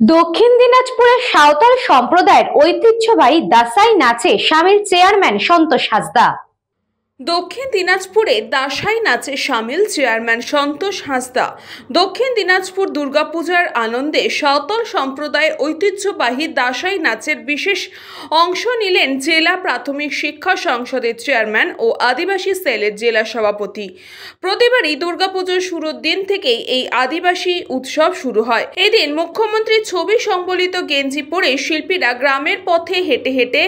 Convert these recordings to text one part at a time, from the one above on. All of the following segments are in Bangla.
দক্ষিণ দিনাজপুরের সাঁওতাল সম্প্রদায়ের ঐতিহ্যবাহী দাসাই নাচে সামিল চেয়ারম্যান সন্তোষ হাঁসদা। দক্ষিণ দিনাজপুরে দাসাই নাচে সামিল চেয়ারম্যান সন্তোষ হাঁসদা। দক্ষিণ দিনাজপুর দুর্গাপূজার আনন্দে সাঁওতাল সম্প্রদায়ের ঐতিহ্যবাহী দাসাই নাচের বিশেষ অংশ নিলেন জেলা প্রাথমিক শিক্ষা সংসদের চেয়ারম্যান ও আদিবাসী সেলের জেলা সভাপতি। প্রতিবারই দুর্গাপুজোর শুরুর দিন থেকেই এই আদিবাসী উৎসব শুরু হয়। এদিন মুখ্যমন্ত্রীর ছবি সংবলিত গেঞ্জি পরে শিল্পীরা গ্রামের পথে হেঁটে হেঁটে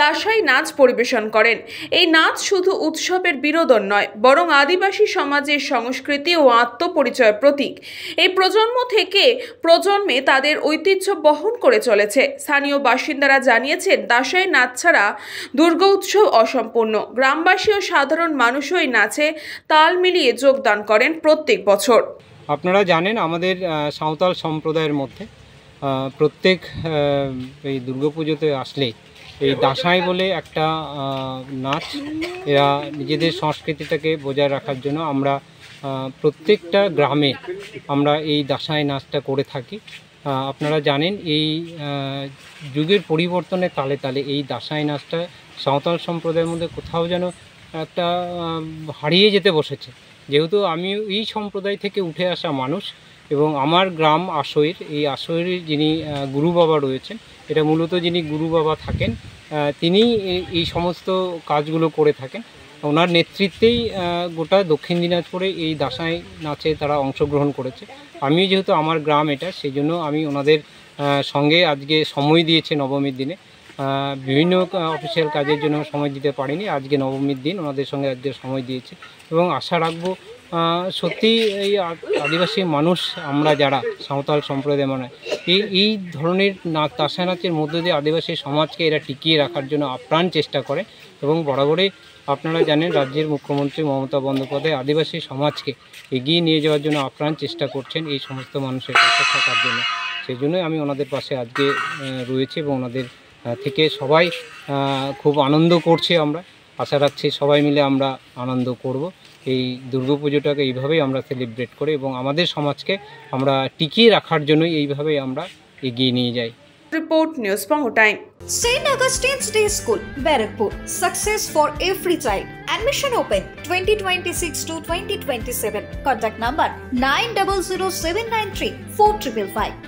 দাসাই নাচ পরিবেশন করেন। এই নাচ শুধু উৎসবের বিনোদন নয়, বরং আদিবাসী সমাজের সংস্কৃতি ও আত্মপরিচয়ের প্রতীক। এই প্রজন্ম থেকে প্রজন্মে তাদের ঐতিহ্য বহন করে চলেছে। স্থানীয় বাসিন্দারা জানিয়েছেন, দাসাই নাচ ছাড়া দুর্গা উৎসব অসম্পূর্ণ। গ্রামবাসী ও সাধারণ মানুষও এই নাচে তাল মিলিয়ে যোগদান করেন প্রত্যেক বছর। আপনারা জানেন, আমাদের সাঁওতাল সম্প্রদায়ের মধ্যে প্রত্যেক এই দুর্গাপুজোতে আসলে এই দাসাই বলে একটা নাচ, এরা নিজেদের সংস্কৃতিটাকে বজায় রাখার জন্য আমরা প্রত্যেকটা গ্রামে আমরা এই দাসাই নাচটা করে থাকি। আপনারা জানেন, এই যুগের পরিবর্তনের তালে তালে এই দাসাই নাচটা সাঁওতাল সম্প্রদায়ের মধ্যে কোথাও যেন একটা হারিয়ে যেতে বসেছে। যেহেতু আমি এই সম্প্রদায় থেকে উঠে আসা মানুষ এবং আমার গ্রাম আসইর, এই আসইয়ের যিনি গুরু বাবা রয়েছেন, এটা মূলত যিনি গুরু বাবা থাকেন তিনি এই সমস্ত কাজগুলো করে থাকেন। ওনার নেতৃত্বেই গোটা দক্ষিণ দিনাজপুরে এই দাসাই নাচে তারা অংশগ্রহণ করেছে। আমি যেহেতু আমার গ্রাম এটা, সেই জন্য আমি ওনাদের সঙ্গে আজকে সময় দিয়েছি নবমীর দিনে। বিভিন্ন অফিসিয়াল কাজের জন্য সময় দিতে পারিনি, আজকে নবমীর দিন ওনাদের সঙ্গে আজকে সময় দিয়েছি এবং আশা রাখবো সত্যি এই আদিবাসী মানুষ আমরা যারা সাঁওতাল সম্প্রদায় মানে এই ধরনের নাচ, দাসাই নাচের মধ্য দিয়ে আদিবাসী সমাজকে এরা টিকিয়ে রাখার জন্য আপ্রাণ চেষ্টা করে এবং বরাবরই আপনারা জানেন, রাজ্যের মুখ্যমন্ত্রী মমতা বন্দ্যোপাধ্যায় আদিবাসী সমাজকে এগিয়ে নিয়ে যাওয়ার জন্য আপ্রাণ চেষ্টা করছেন এই সমস্ত মানুষের পাশে থাকার জন্য। সেই জন্যই আমি ওনাদের পাশে আজকে রয়েছি এবং ওনাদের থেকে সবাই খুব আনন্দ করছে। আমরা আশা রাখছি সবাই মিলে আমরা আনন্দ করব। এই দুর্গাপুজোটাকে এইভাবেই আমরা সেলিব্রেট করি এবং আমাদের সমাজকে আমরা টিকিয়ে রাখার জন্যই এইভাবেই আমরা এগিয়ে নিয়ে যাই। Report News Pongo Time. St. Augustine's Day School, Barakpur. Success for every child. Admission open 2026 to 2027. Contact number 900793 4555.